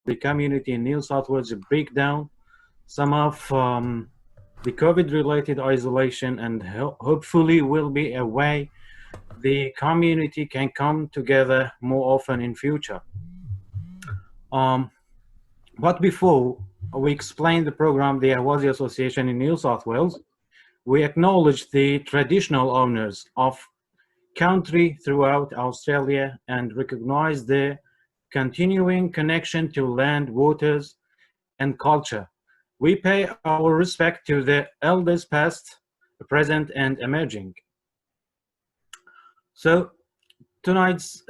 the community in New South Wales break down some of the COVID-related isolation, and hopefully will be a way the community can come together more often in future. But before we explain the program, the Ahwazi Association in New South Wales, we acknowledge the traditional owners of country throughout Australia and recognize their continuing connection to land, waters, and culture. We pay our respect to the elders past, present, and emerging. So tonight's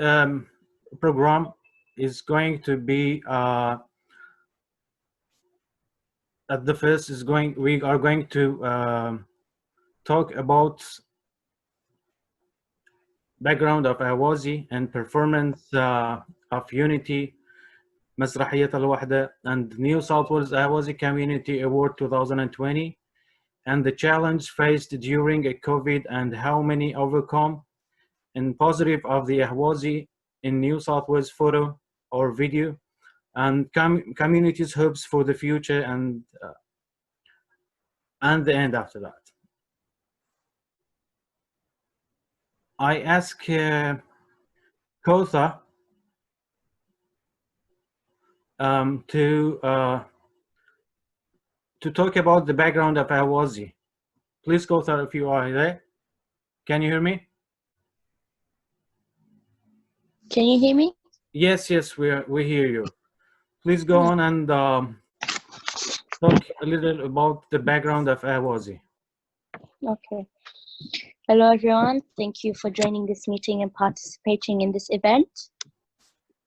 program is going to be at the first is going we are going to talk about background of Ahwazi and performance of Unity مسرحية الوحدة and New South Wales Ahwazi Community Award 2020, and the challenge faced during a COVID and how many overcome, and positive of the Ahwazi in New South Wales photo or video, and community's hopes for the future and the end after that. I ask Kotha to talk about the background of Ahwazi. Please, Kotha, if you are there. Can you hear me? Can you hear me? Yes, we hear you. Please go on and talk a little about the background of Ahwazi. Okay. Hello, everyone. Thank you for joining this meeting and participating in this event.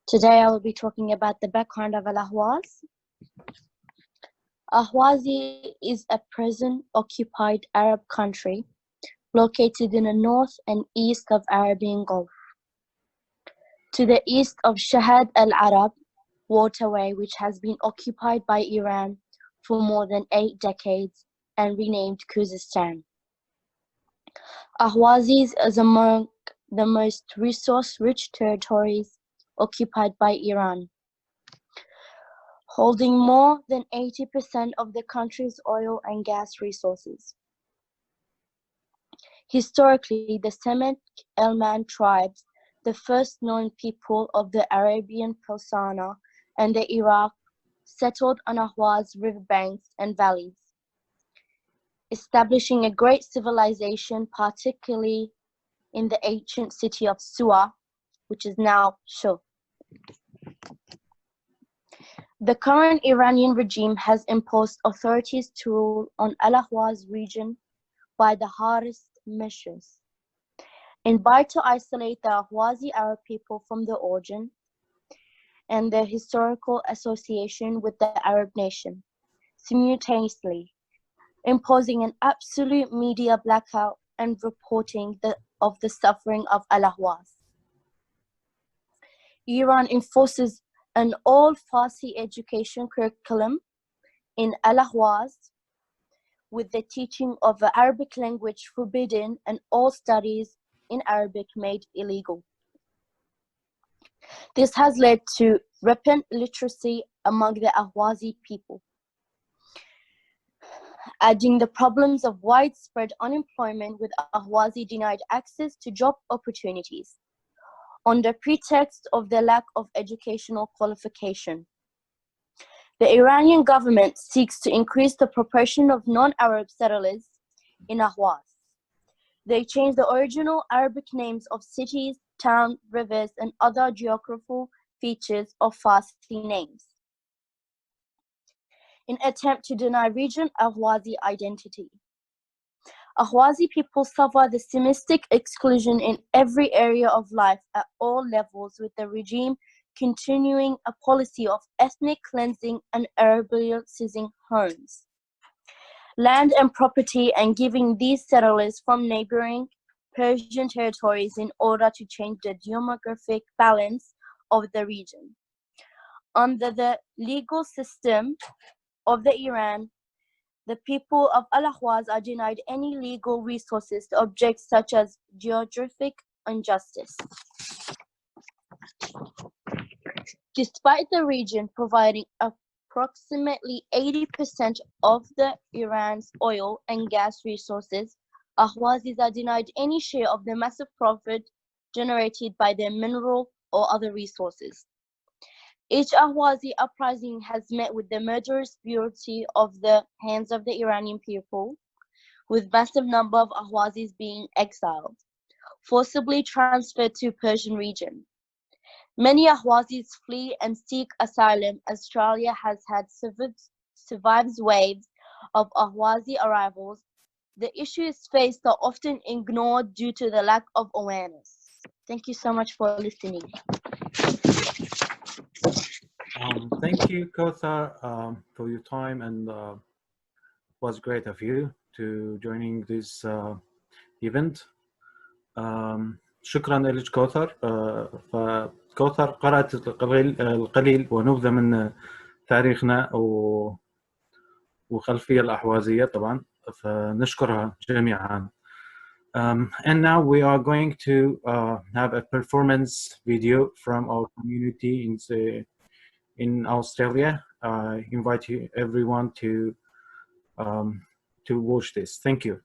Today, I will be talking about the background of Al-Ahwaz. Ahwazi is a present-occupied Arab country located in the north and east of Arabian Gulf. To the east of Shahad al-Arab waterway, which has been occupied by Iran for more than 8 decades and renamed Khuzestan. Ahwazis is among the most resource-rich territories occupied by Iran, holding more than 80% of the country's oil and gas resources. Historically, the Semitic Elman tribes, the first known people of the Arabian Peninsula and the Iraq, settled on Ahwaz riverbanks and valleys, establishing a great civilization, particularly in the ancient city of Suwa, which is now Shur. The current Iranian regime has imposed authorities to rule on Al-Ahwaz region by the hardest measures, and by to isolate the Ahwazi Arab people from the origin and their historical association with the Arab nation, simultaneously imposing an absolute media blackout and reporting of the suffering of Al-Ahwaz. Iran enforces an all-Farsi education curriculum in Al-Ahwaz, with the teaching of the Arabic language forbidden and all studies in Arabic made illegal. This has led to rampant illiteracy among the Ahwazi people, adding the problems of widespread unemployment, with Ahwazi denied access to job opportunities under pretext of the lack of educational qualification. The Iranian government seeks to increase the proportion of non-Arab settlers in Ahwaz. They change the original Arabic names of cities, towns, rivers, and other geographical features of Farsi names in attempt to deny region Ahwazi identity. Ahwazi people suffer the systematic exclusion in every area of life at all levels, with the regime continuing a policy of ethnic cleansing and Arabicizing homes, land and property, and giving these settlers from neighboring Persian territories in order to change the demographic balance of the region. Under the legal system of the Iran, the people of Al-Ahwaz are denied any legal resources to objects such as geographic injustice. Despite the region providing approximately 80% of Iran's oil and gas resources, Ahwazis are denied any share of the massive profit generated by their mineral or other resources. Each Ahwazi uprising has met with the murderous brutality of the hands of the Iranian people, with massive number of Ahwazis being exiled, forcibly transferred to Persian region. Many Ahwazis flee and seek asylum. Australia has had survived waves of Ahwazi arrivals. The issues faced are often ignored due to the lack of awareness. Thank you so much for listening. Thank you, Kotha, for your time, and it was great of you to joining this event. شكرا لك كوثر. فكوثر قرأت القليل ونبذة من تاريخنا وخلفية الأحوازية طبعا، فنشكرها جميعا. And now we are going to have a performance video from our community in Australia. I invite everyone to watch this. Thank you.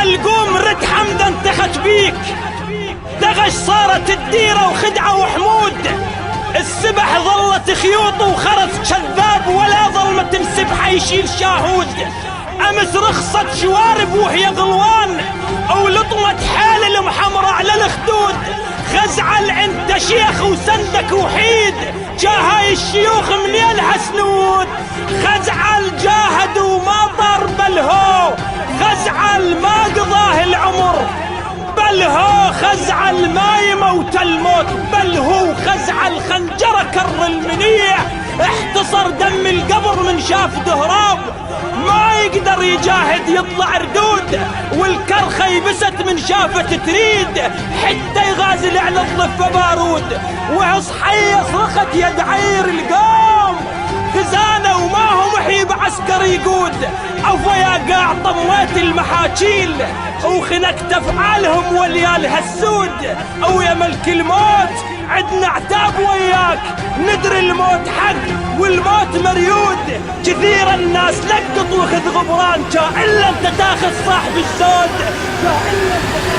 القوم رد حمدا انتخت بيك، دغش صارت الديرة وخدعة وحمود، السبح ظلت خيوط وخرس كذاب ولا ظلمة السبحة يشيل شاهود، أمس رخصت شوارب وهي غلوان ولطمت حال المحمرة على الخدود، خزعل انت شيخ وسندك وحيد جاهاي الشيوخ من يلها سنود، خزعل جاهد وما ضرب الهو، خزعل ما قضاه العمر، بل هو خزعل ما يموت الموت، بل هو خزعل خنجره كر المنيع، احتصر دم القبر من شاف دهراب، ما يقدر يجاهد يطلع ردود، والكرخه يبست من شافت تريد، حتى يغازل على الضفه بارود، وعصحيه صرخت يا دعير القوم، خزانه وما هو محيب عسكر يقود، عفوا يا قاع طميت المحاكيل وخنقت افعالهم وليالها السود، او يا ملك الموت عدنا عتاب وياك، ندري الموت حق والموت مريود، كثير الناس لقط وخذ غبران، جا الا انت تاخذ صاحب الزود، جا الا انت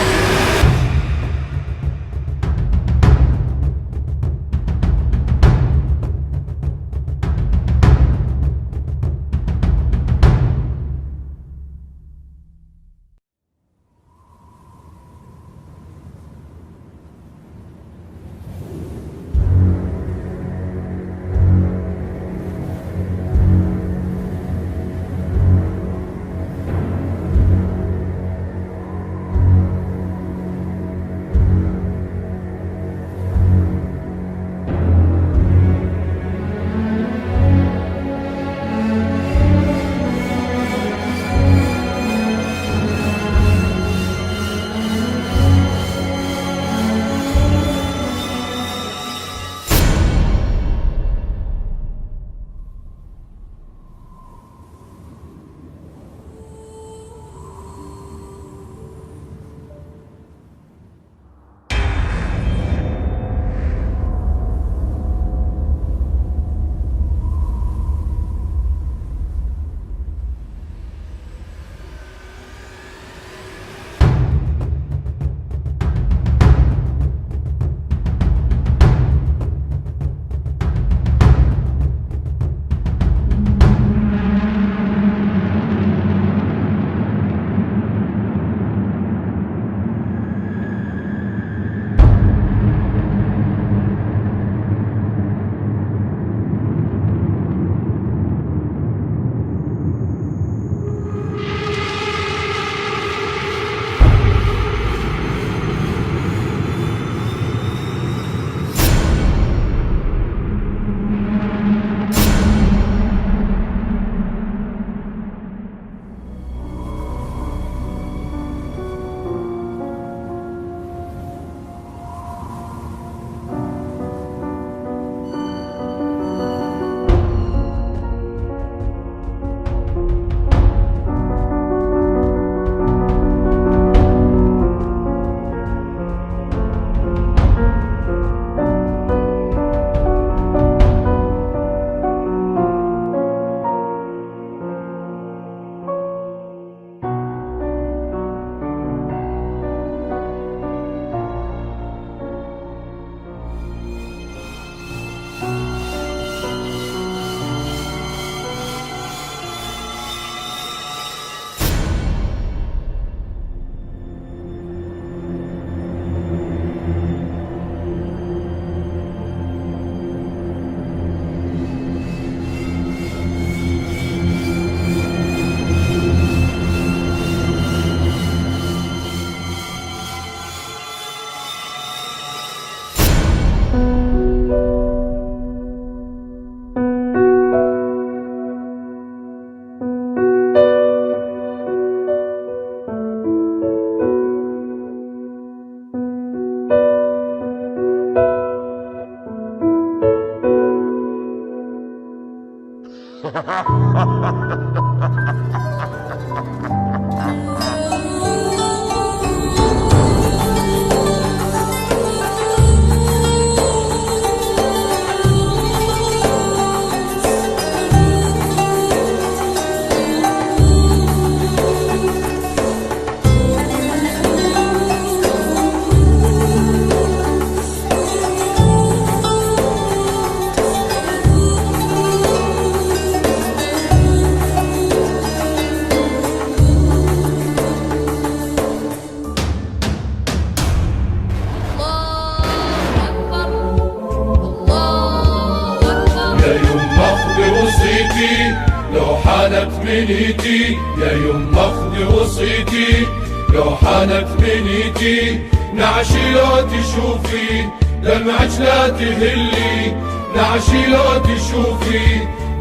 لو حانت منيتي يا يما اخذي وصيتي، لو حانت منيتي نعشي لو تشوفي دمعك لا تهلي، نعشي لو تشوفي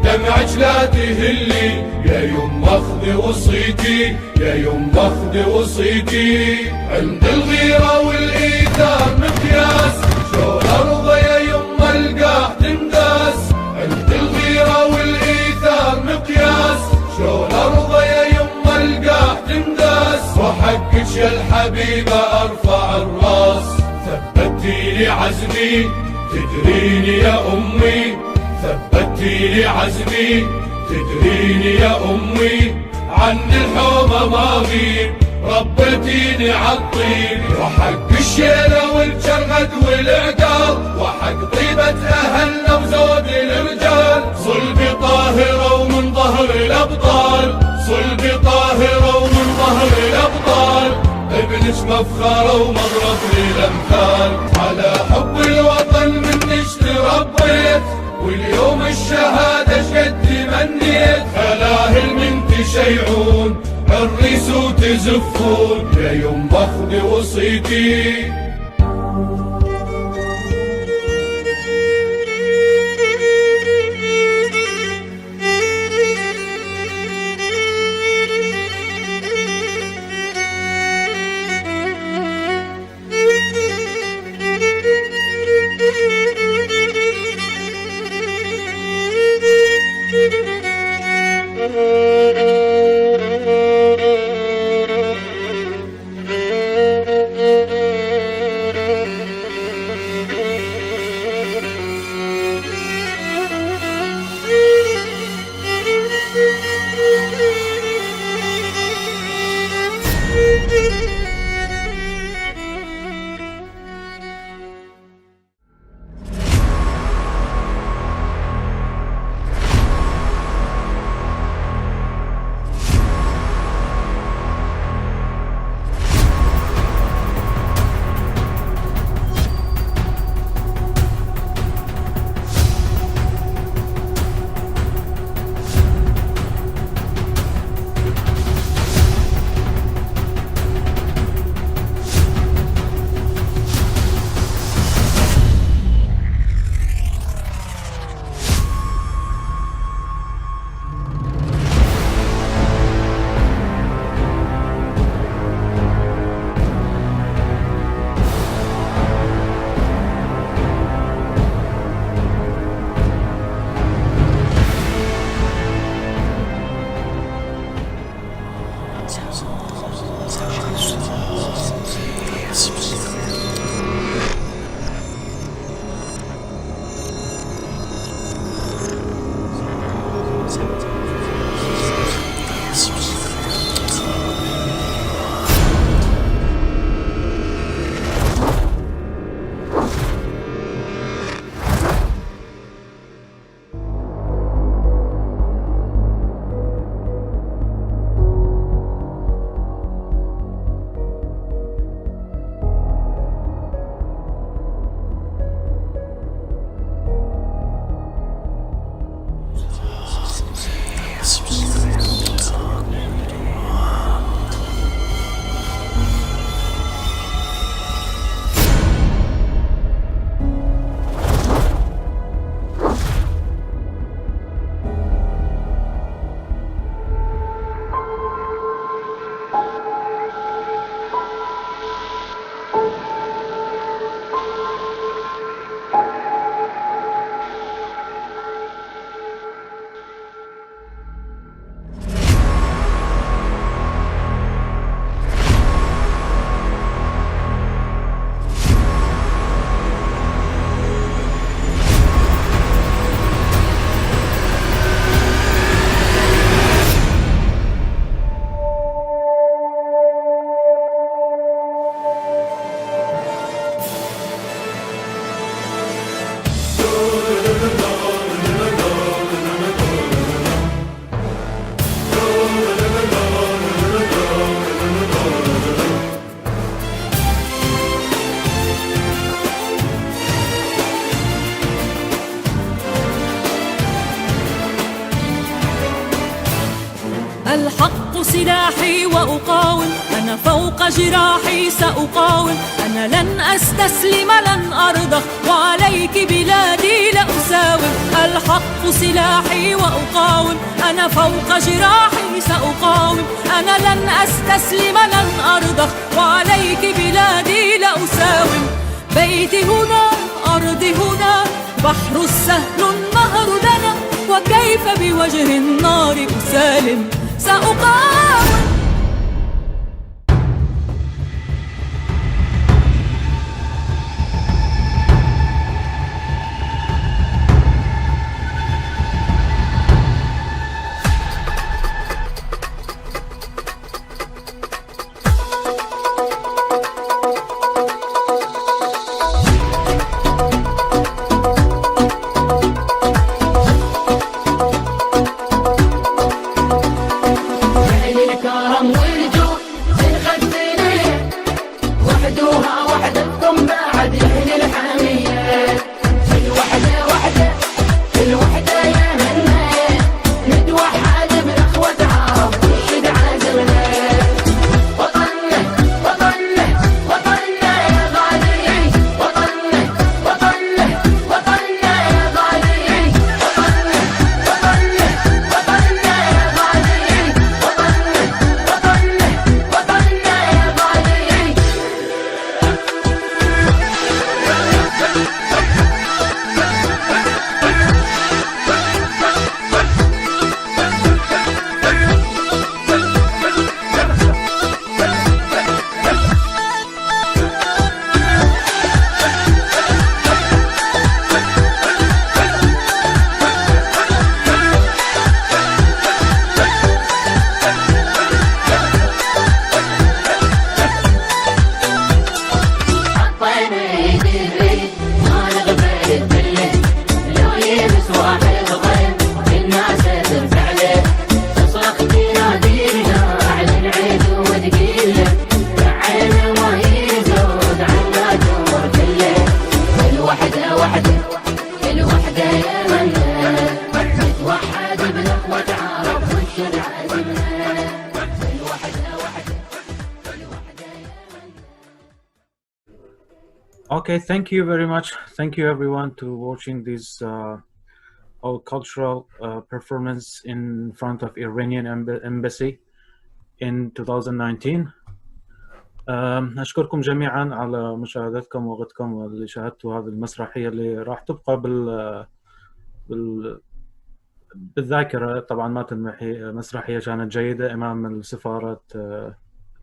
دمعك لا تهلي، يا يما اخذي وصيتي يا يما اخذي وصيتي. عند الغيرة والإيثار مقياس، شلون ارضى يا يما القاع تنداس، عند الغيرة والإيثار مقياس، شلون ارضى يا يما القاع تنداس، وحقك يا الحبيبة ارفع الراس، ثبتي لي عزمي تدريني يا امي، ثبتي لي عزمي تدريني يا امي، عن الحومة ما غيب ربتيني عالطيب، وحق الشيلة والجرغد والعقال، وحق طيبة اهلنا وزود الرجال، صلبي طاهرة ومن ظهر الابطال، صلبي طاهرة ومن ظهر الابطال، ابنك مفخرة ومضرب للامثال، على حب الوطن منك تربيت، واليوم الشهادة شقد تمنيت، خلاهل من تشيعون الريس وتزفون، يا يما اخذي وصيتي. سلاحي وأقاوم، أنا فوق جراحي سأقاوم، أنا لن أستسلم لن أرضخ، وعليك بلادي لأساوم. الحق سلاحي وأقاوم، أنا فوق جراحي سأقاوم، أنا لن أستسلم لن أرضخ، وعليك بلادي لأساوم. بيتي هنا أرضي هنا، بحر السهل النهر لنا، وكيف بوجه النار أسالم سأقاوم. Okay, thank you very much. Thank you everyone to watching this all cultural performance in front of Iranian embassy in 2019. أشكركم جميعا على مشاهدتكم ووقتكم اللي شاهدتوا هذه المسرحية اللي راح تبقى بالذاكرة. طبعا ما تنمحي، مسرحية كانت جيدة أمام سفارة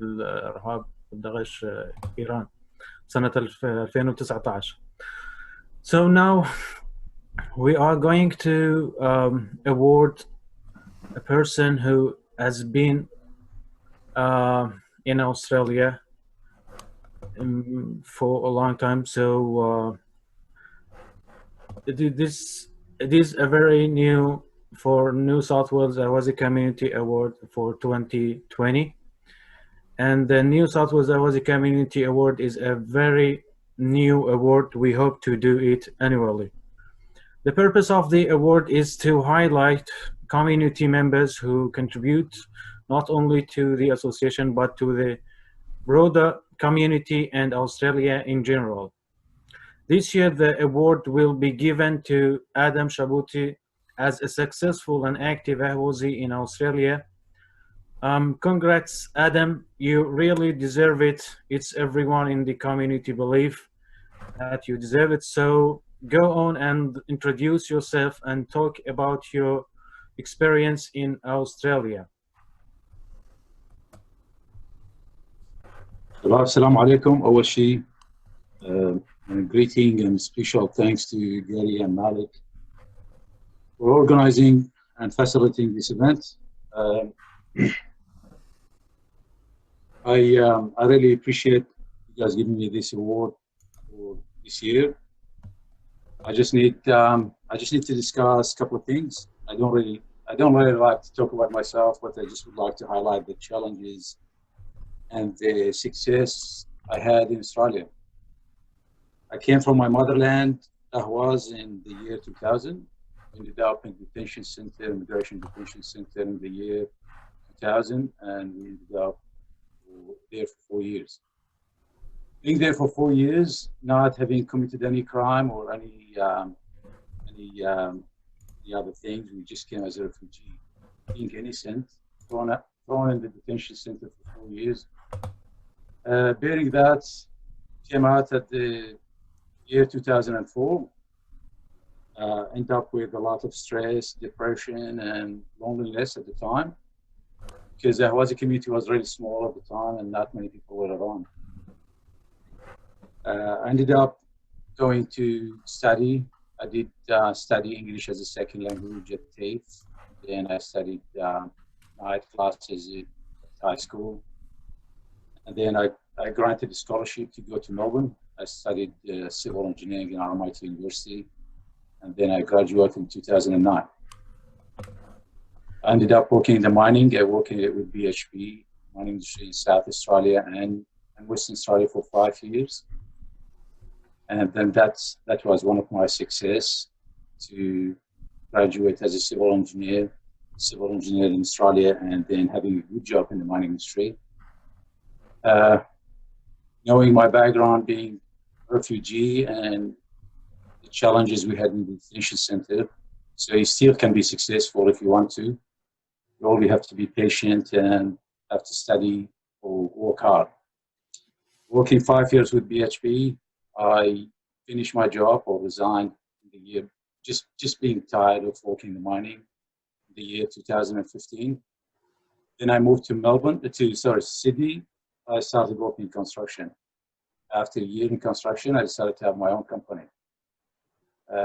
الإرهاب والدغش إيران سنة 2019. So now we are going to award a person who has been in Australia for a long time. So it is a very new for New South Wales Ahwazi Community Award for 2020. And the New South Wales Ahwazi Community Award is a very new award. We hope to do it annually. The purpose of the award is to highlight community members who contribute not only to the association but to the broader community and Australia in general. This year the award will be given to Adam Shabuti as a successful and active Ahwazi in Australia. Congrats, Adam. You really deserve it. It's everyone in the community believe that you deserve it. So go on and introduce yourself and talk about your experience in Australia. Assalamu alaikum. أول شيء greeting and special thanks to Gary and Malik for organizing and facilitating this event. I really appreciate you guys giving me this award for this year. I just need to discuss a couple of things. I don't really like to talk about myself, but I just would like to highlight the challenges and the success I had in Australia. I came from my motherland, Ahwazi, in the year 2000. Ended up in detention center, immigration detention center in the year 2000, and we ended up there for 4 years. Being there for 4 years, not having committed any crime or any other things, we just came as a refugee, being innocent, thrown in the detention center for 4 years. Bearing that, came out at the year 2004. Ended up with a lot of stress, depression, and loneliness at the time, because the Ahwazi community was really small at the time and not many people were around. I ended up going to study. I did study English as a second language at TAFE. Then I studied night classes at high school. And then I granted a scholarship to go to Melbourne. I studied civil engineering in RMIT University. And then I graduated in 2009. I ended up working in the mining. I worked with BHP, mining industry in South Australia and Western Australia for 5 years. And then that was one of my success, to graduate as a civil engineer in Australia, and then having a good job in the mining industry. Knowing my background being a refugee and the challenges we had in the detention center, so you still can be successful if you want to. You only have to be patient and have to study or work hard. Working 5 years with BHP, I finished my job or resigned in the year, just being tired of working in mining, in the year 2015. Then I moved to Sydney. I started working in construction. After a year in construction, I decided to have my own company.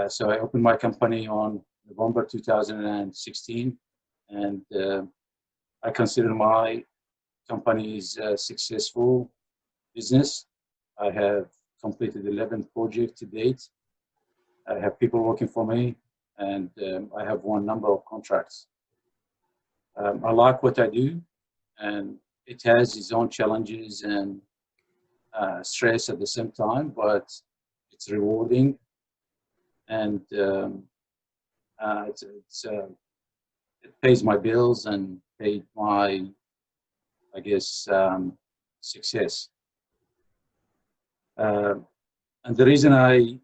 So I opened my company on November 2016, and I consider my company is a successful business. I have completed 11 projects to date. I have people working for me, and I have won a number of contracts. I like what I do, and it has its own challenges and stress at the same time, but it's rewarding, and it pays my bills and paid my, I guess, success. And the reason I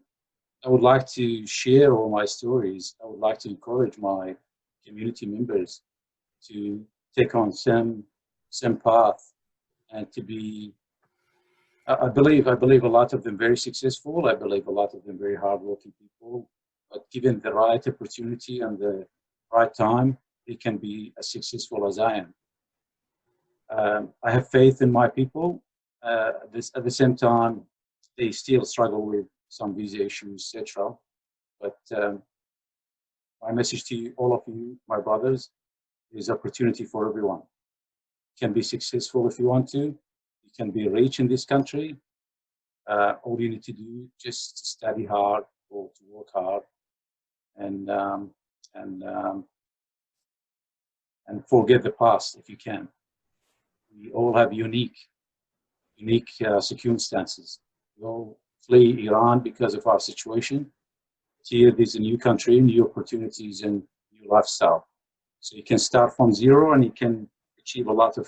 would like to share all my stories, I would like to encourage my community members to take on some path, and to be, I believe a lot of them very successful. I believe a lot of them very hardworking people, but given the right opportunity and the right time, they can be as successful as I am. I have faith in my people. At the same time, they still struggle with some visa issues, etc. But my message to all of you, my brothers, is opportunity for everyone. You can be successful if you want to. You can be rich in this country. All you need to do is just study hard or to work hard, and forget the past if you can. We all have unique circumstances. We all flee Iran because of our situation. Here, there's a new country, new opportunities, and new lifestyle. So you can start from zero, and you can achieve a lot of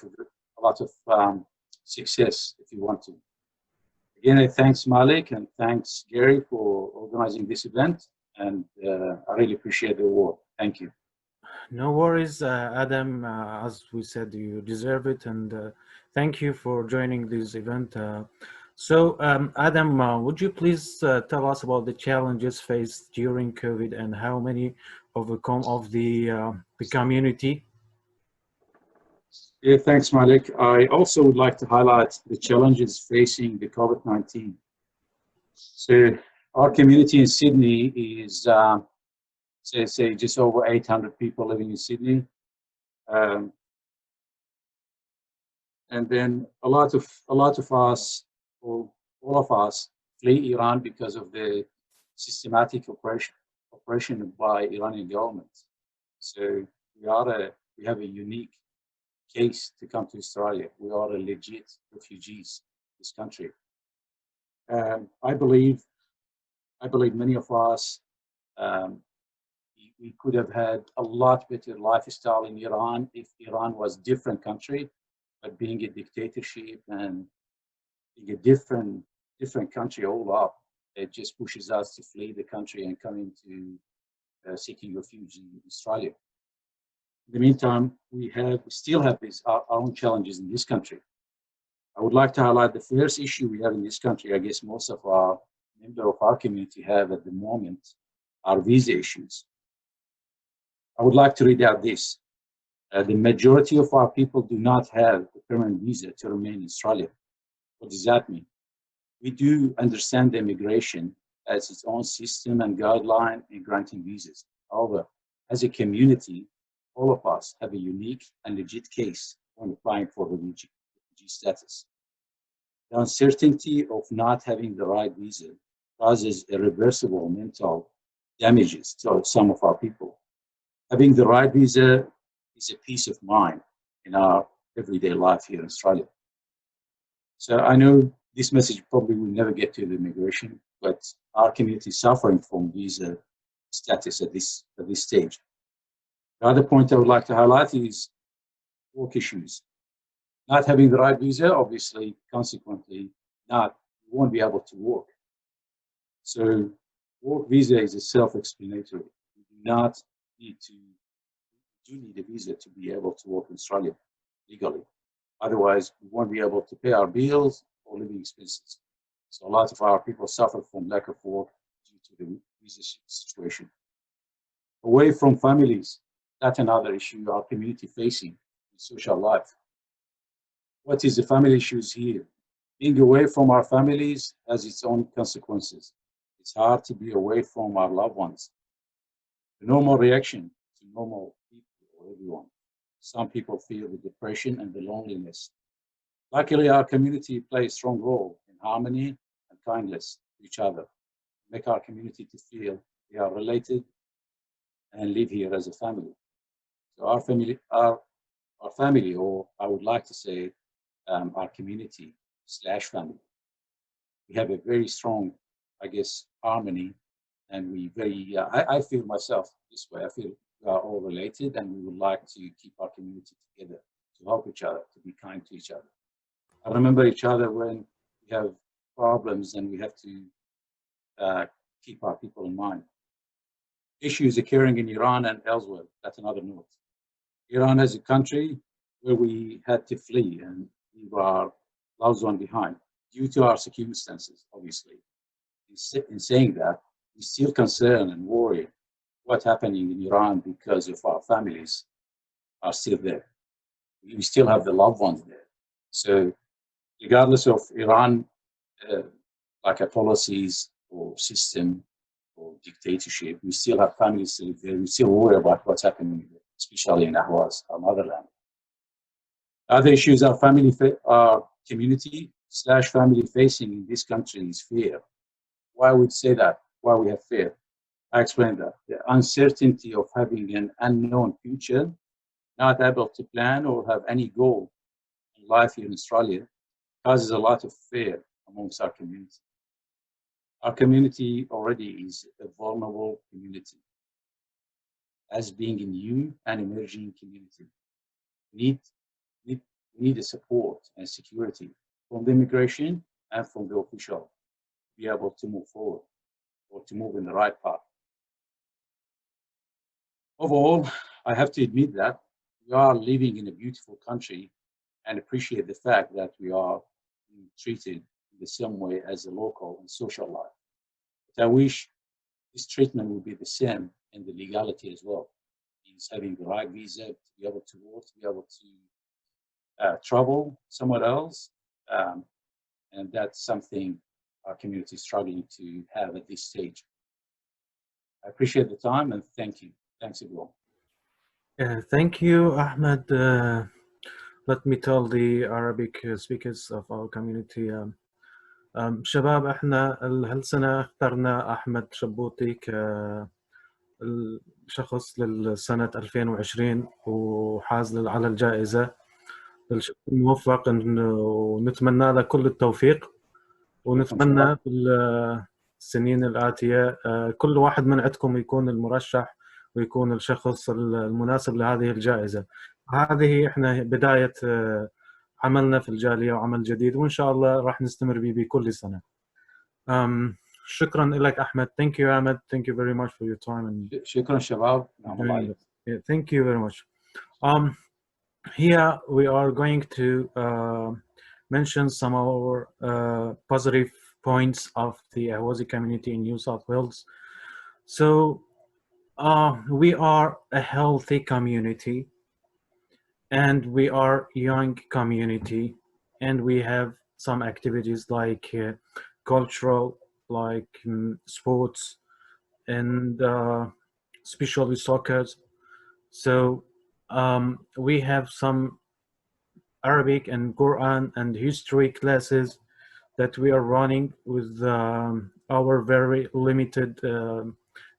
success if you want to. Again, thanks Malik and thanks Gary for organizing this event, and I really appreciate the award. Thank you. No worries, Adam. As we said, you deserve it, and thank you for joining this event. So, Adam, would you please tell us about the challenges faced during COVID and how many overcome of the community? Yeah, thanks, Malik. I also would like to highlight the challenges facing the COVID-19. So, our community in Sydney is, say, just over 800 people living in Sydney. And then a lot of us, or all of us, flee Iran because of the systematic oppression by Iranian government. So we have a unique case to come to Australia. We are a legit refugees in this country. I believe many of us, we could have had a lot better lifestyle in Iran if Iran was a different country, but being a dictatorship and being a different country all up, it just pushes us to flee the country and come into seeking refuge in Australia. In the meantime, we still have our own challenges in this country. I would like to highlight the first issue we have in this country. I guess most of our members of our community have at the moment are visa issues. I would like to read out this. The majority of our people do not have a permanent visa to remain in Australia. What does that mean? We do understand the immigration as its own system and guideline in granting visas. However, as a community, all of us have a unique and legit case when applying for refugee status. The uncertainty of not having the right visa causes irreversible mental damages to some of our people. Having the right visa is a peace of mind in our everyday life here in Australia. So I know this message probably will never get to the immigration, but our community is suffering from visa status at this stage. The other point I would like to highlight is work issues. Not having the right visa, obviously, consequently, you won't be able to work. So work visa is a self-explanatory. You do need a visa to be able to work in Australia legally. Otherwise, we won't be able to pay our bills or living expenses. So a lot of our people suffer from lack of work due to the visa situation. Away from families, that's another issue our community facing in social life. What is the family issues here? Being away from our families has its own consequences. It's hard to be away from our loved ones. The normal reaction to normal people or everyone. Some people feel the depression and the loneliness. Luckily, our community plays a strong role in harmony and kindness to each other, make our community to feel we are related and live here as a family. So our family, or I would like to say our community/family, we have a very strong, I guess, harmony, and I feel myself this way. I feel we are all related, and we would like to keep our community together, to help each other, to be kind to each other. I remember each other when we have problems, and we have to keep our people in mind. Issues occurring in Iran and elsewhere, that's another note. Iran as a country where we had to flee and leave our loved one behind due to our circumstances, obviously. In saying that, we still concerned and worry what's happening in Iran because of our families are still there. We still have the loved ones there. So regardless of Iran, like a policies or system or dictatorship, we still have families still there. We still worry about what's happening there, especially in Ahwazi, our motherland. Other issues our community/family facing in this country is fear. Why I would say that? Why we have fear? I explained that. The uncertainty of having an unknown future, not able to plan or have any goal in life here in Australia, causes a lot of fear amongst our community. Our community already is a vulnerable community. As being a new and emerging community, we need the support and security from the immigration and from the official to be able to move forward or to move in the right path. Overall, I have to admit that we are living in a beautiful country and appreciate the fact that we are being treated in the same way as a local and social life. But I wish this treatment would be the same in the legality as well. Means having the right visa to be able to work, to be able to travel somewhere else, and that's something our community is struggling to have at this stage. I appreciate the time and thank you. Thanks everyone. Thank you, Ahmed. Let me tell the Arabic speakers of our community. شباب احنا هالسنة اخترنا أحمد شبوطي كشخص للسنة 2020 وحاز على الجائزة. الشخص الموفق ونتمنى له كل التوفيق، ونتمنى في السنين الآتية كل واحد من عندكم يكون المرشح ويكون الشخص المناسب لهذه الجائزة. هذه إحنا بداية عملنا في الجالية وعمل جديد، وإن شاء الله راح نستمر به بكل سنة. شكرا لك أحمد. Thank you Ahmed. Thank you very much for your time. And شكرا شباب. yeah, thank you very much. Here we are going to mention some of our positive points of the Ahwazi community in New South Wales. So we are a healthy community, and we are young community, and we have some activities like cultural, like sports, and especially soccer. So we have some Arabic and Quran and history classes that we are running with our very limited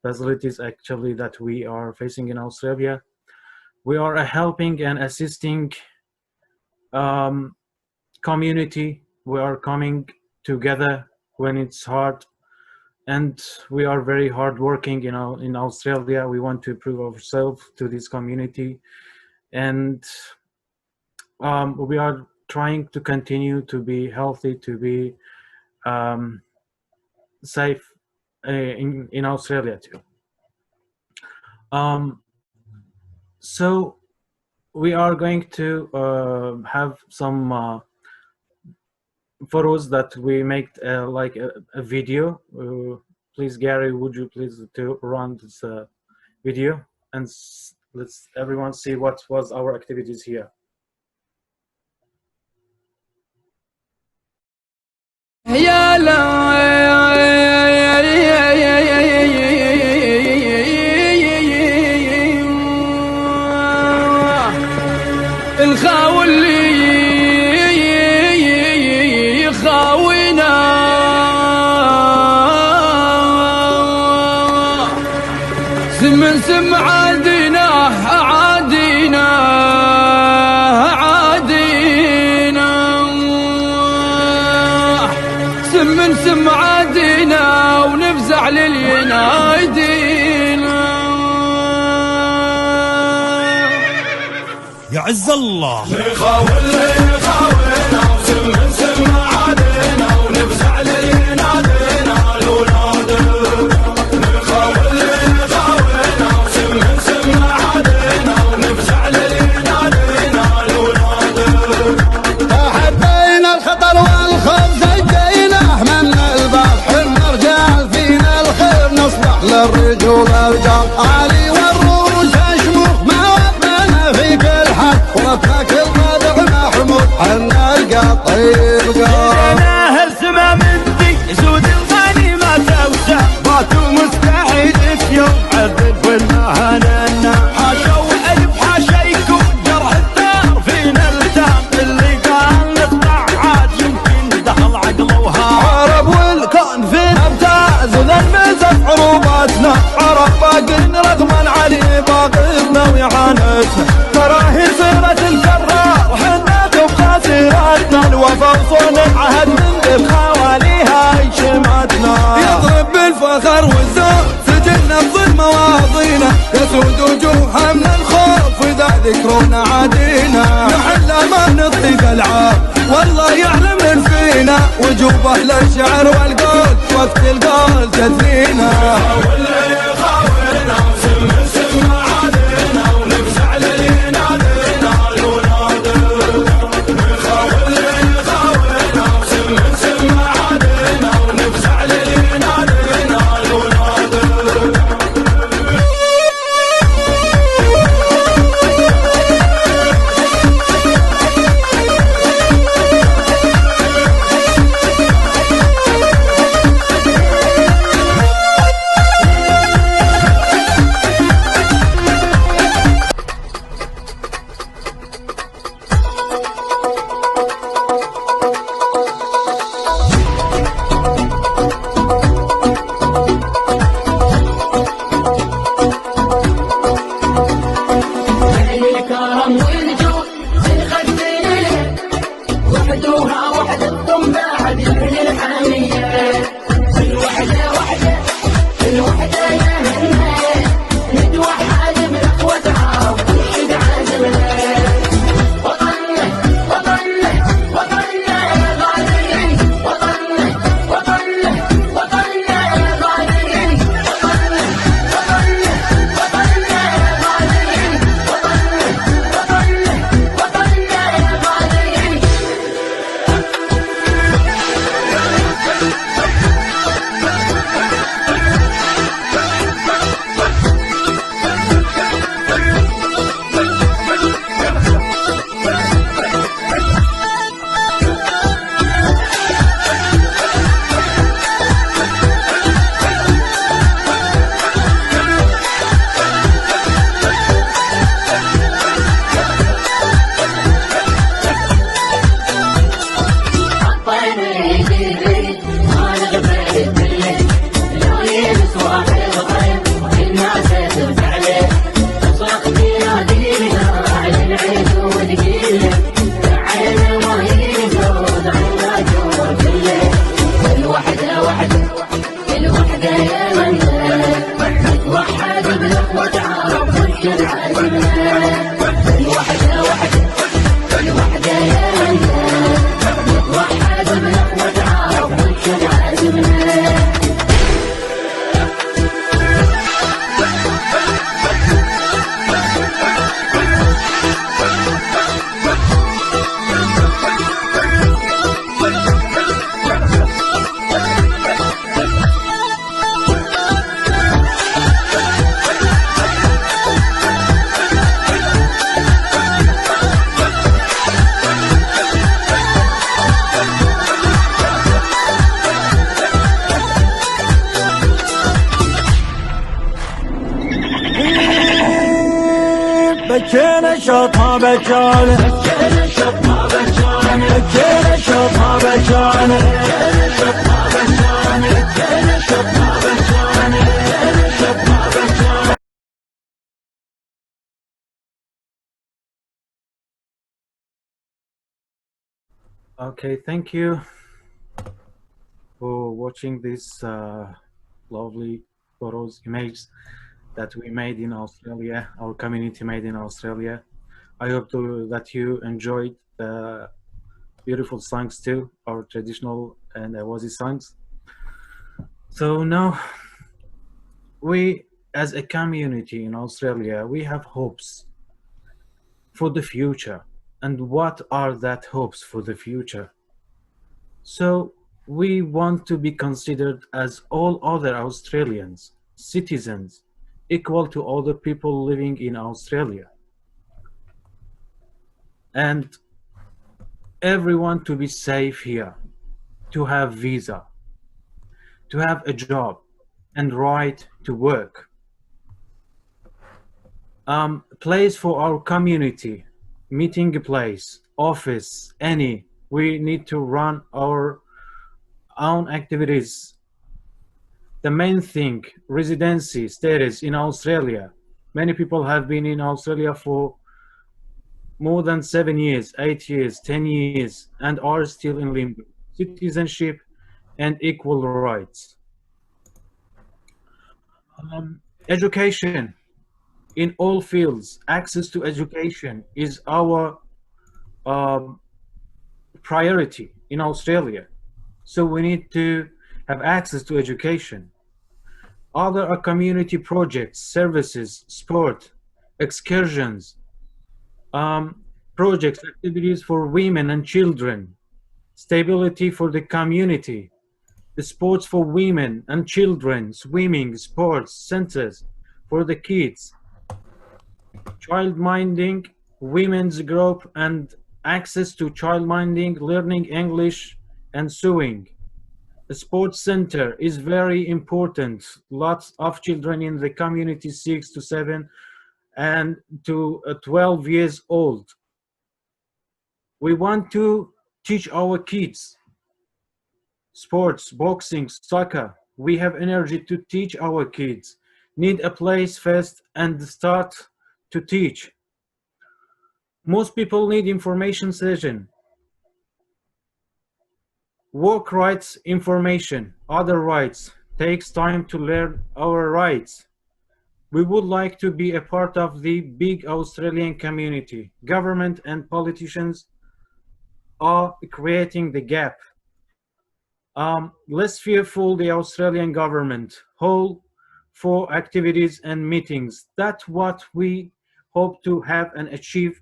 facilities actually that we are facing in Australia. We are helping and assisting community. We are coming together when it's hard, and we are very hardworking. You know, in Australia, we want to prove ourselves to this community, and we are trying to continue to be healthy, to be safe in Australia too. So we are going to have some photos that we make like a video. Please, Gary, would you please to run this video, and let's everyone see what was our activities here. يا لا الخاول اللي يخاوينا سم عادينا عادينا عادينا سم عادينا ونفزع للينايدينا يا عز الله. نخاولنا وسم عادينا ونفزع للينادينا الولاد. نخاولنا وسم عادينا ونفزع للينادينا الولاد. حبينا الخطر والخوف زجينا حملنا الباب حنا رجال فينا الخير نصلح للرجول رجال علي والروس شموخ ما وفنا في كل حال ورفنا كل وضع محمود حنا القطيب قال انا هالسما مدي زود الغنيمة توسع باتوا مستحيل في يوم عذب والمهننا حاشا والف حاشيكم جرح الثار فينا التام اللي قال نطلع عاد يمكن دخل عقله وهام عرب والكون فينا ابتاز وللمزة عروباتنا عرب باقين رغما علي باقينا ويعانتنا تراهي صيرة الكرار وحنا تبقى سيرتنا الوفا وصون عهد من الخواليها شماتنا يضرب بالفخر والذوق سجلنا بظل مواضينا يسود وجوهها من الخوف واذا ذكرونا عادينا نحل ما نطي العاب والله يعلم من فينا وجوب اهل الشعر والقول وقت القول تثنينا. خاولنا وسم عادينا ونفزع للينادينا الولاد. نخاولنا وسم عادينا ونفزع للينادينا الولاد. بكينا شطها بكانا بكينا شطها بكانا بكينا شطها بكانا بكينا شطها بكانا بكينا شطها بكانا بكينا شطها بكانا. Okay, thank you for watching this lovely photos, images that we made in Australia, our community made in Australia. I hope that you enjoyed the beautiful songs too, our traditional and Ahwazi songs. So now, we as a community in Australia, we have hopes for the future. And what are that hopes for the future? So we want to be considered as all other Australians, citizens, equal to other people living in Australia. And everyone to be safe here, to have visa, to have a job and right to work. Place for our community, meeting place, office, any. We need to run our own activities. The main thing, residency status in Australia. Many people have been in Australia for more than 7 years, 8 years, 10 years, and are still in limbo. Citizenship and equal rights. Education in all fields. Access to education is our priority in Australia. So we need to have access to education. Other community projects, services, sport, excursions, projects, activities for women and children, stability for the community, the sports for women and children, swimming, sports, centers for the kids, child minding, women's group, and access to child minding, learning English and sewing. The sports center is very important. Lots of children in the community, 6 to 7 and to 12 years old. We want to teach our kids sports, boxing, soccer. We have energy to teach our kids. Need a place first and start to teach. Most people need information session. Work rights, information, other rights. Takes time to learn our rights. We would like to be a part of the big Australian community. Government and politicians are creating the gap. Less fearful the Australian government. Whole for activities and meetings. That's what we hope to have and achieve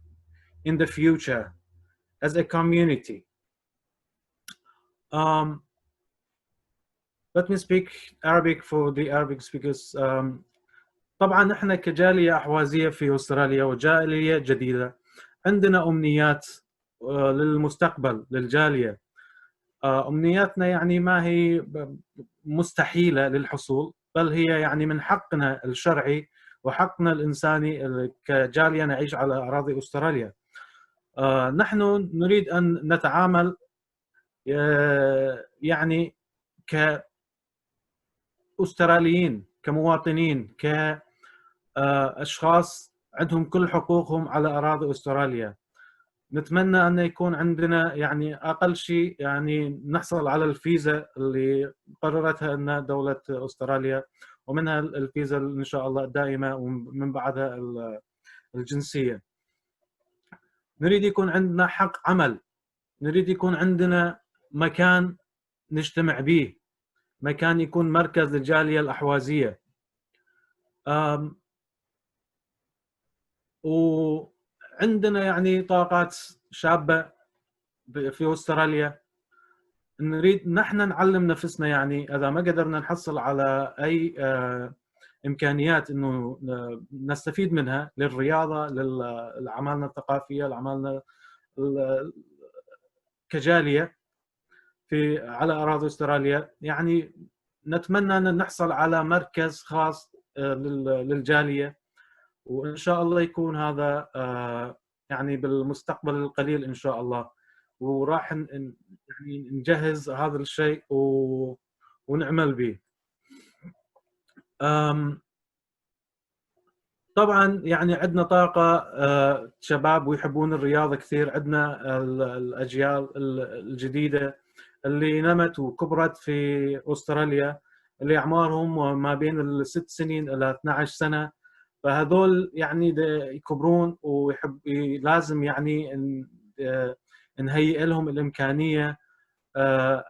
in the future as a community. Let me speak Arabic for the Arabic speakers. طبعا نحن كجالية أحوازية في أستراليا وجالية جديدة عندنا أمنيات للمستقبل للجالية. أمنياتنا يعني ما هي مستحيلة للحصول، بل هي يعني من حقنا الشرعي وحقنا الإنساني كجالية نعيش على أراضي أستراليا. نحن نريد أن نتعامل يعني كأستراليين كمواطنين، كأشخاص عندهم كل حقوقهم على أراضي أستراليا. نتمنى أن يكون عندنا يعني أقل شيء يعني نحصل على الفيزا اللي قررتها أن دولة أستراليا، ومنها الفيزا إن شاء الله الدائمة، ومن بعدها الجنسية. نريد يكون عندنا حق عمل، نريد يكون عندنا مكان نجتمع به، مكان يكون مركز للجالية الأحوازية. وعندنا يعني طاقات شابة في أستراليا، نريد نحن نعلم نفسنا. يعني إذا ما قدرنا نحصل على أي إمكانيات إنه نستفيد منها للرياضة، لأعمالنا الثقافية، لأعمالنا كجالية على أراضي أستراليا، يعني نتمنى أن نحصل على مركز خاص للجالية، وإن شاء الله يكون هذا يعني بالمستقبل القليل إن شاء الله. وراح يعني نجهز هذا الشيء ونعمل به. طبعا يعني عندنا طاقة شباب ويحبون الرياضة كثير. عندنا الأجيال الجديدة اللي نمت وكبرت في أستراليا، اللي أعمارهم ما بين 6 سنين إلى 12 سنة. فهذول يعني يكبرون ويحب لازم يعني نهيئ لهم الإمكانية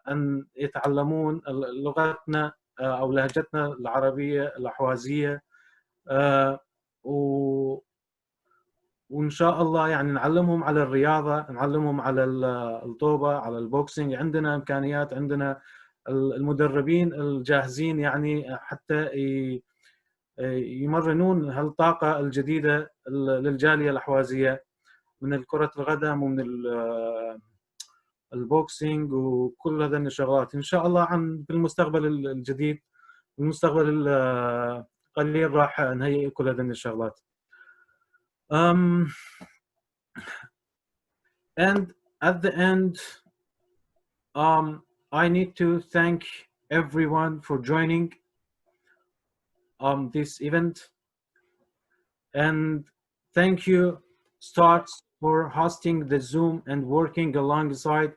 أن يتعلمون لغتنا أو لهجتنا العربية الأحوازية، وإن شاء الله يعني نعلمهم على الرياضة، نعلمهم على الطوبة، على البوكسينج. عندنا إمكانيات، عندنا المدربين الجاهزين يعني حتى يمرنون هالطاقة الجديدة للجالية الأحوازية من كرة القدم ومن البوكسينج وكل هذه الشغلات. إن شاء الله في المستقبل الجديد، المستقبل القليل، راح نهيئ كل هذه الشغلات. And at the end, I need to thank everyone for joining this event, and thank you Starts for hosting the Zoom and working alongside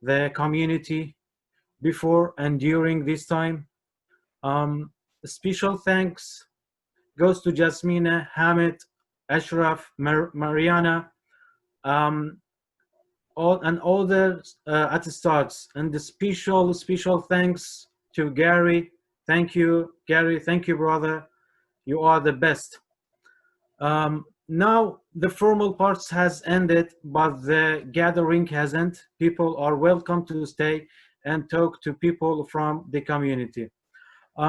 the community before and during this time. Special thanks goes to Jasmina, Hamid, Ashraf, Mariana, all the at the starts, and the special thanks to Gary. Thank you, Gary. Thank you, brother. You are the best. Now the formal parts has ended, but the gathering hasn't. People are welcome to stay and talk to people from the community.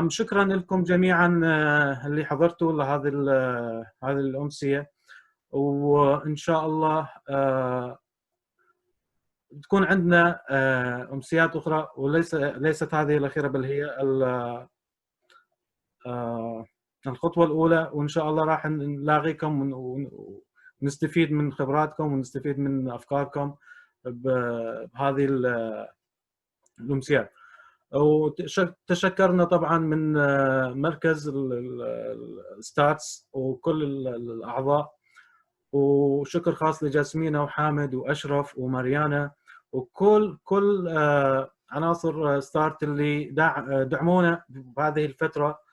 شكرا لكم جميعا اللي حضرتوا هذه الأمسية، وإن شاء الله تكون عندنا أمسيات أخرى، وليست هذه الأخيرة، بل هي الخطوة الأولى. وإن شاء الله راح نلاقيكم ونستفيد من خبراتكم ونستفيد من أفكاركم بهذه الأمسيات. وتشكرنا طبعا من مركز الستارتس وكل الأعضاء، وشكر خاص لجاسمينة وحامد وأشرف وماريانا وكل عناصر ستارت اللي دعمونا بهذه الفترة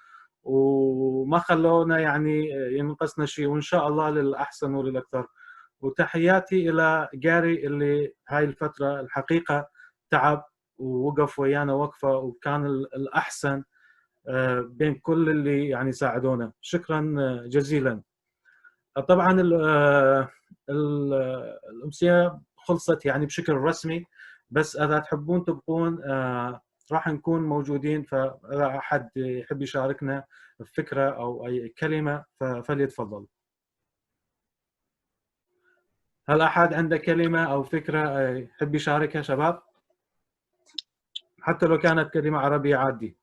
وما خلونا يعني ينقصنا شيء، وإن شاء الله للأحسن وللأكثر. وتحياتي إلى جاري اللي هاي الفترة الحقيقة تعب ووقف ويانا وقفة، وكان الأحسن بين كل اللي يعني ساعدونا. شكرا جزيلا. طبعا الأمسية خلصت يعني بشكل رسمي، بس إذا تحبون تبقون راح نكون موجودين، فإذا أحد يحب يشاركنا بفكرة أو أي كلمة فليتفضل. هل أحد عنده كلمة أو فكرة يحب يشاركها شباب؟ حتى لو كانت كلمة عربية عادي.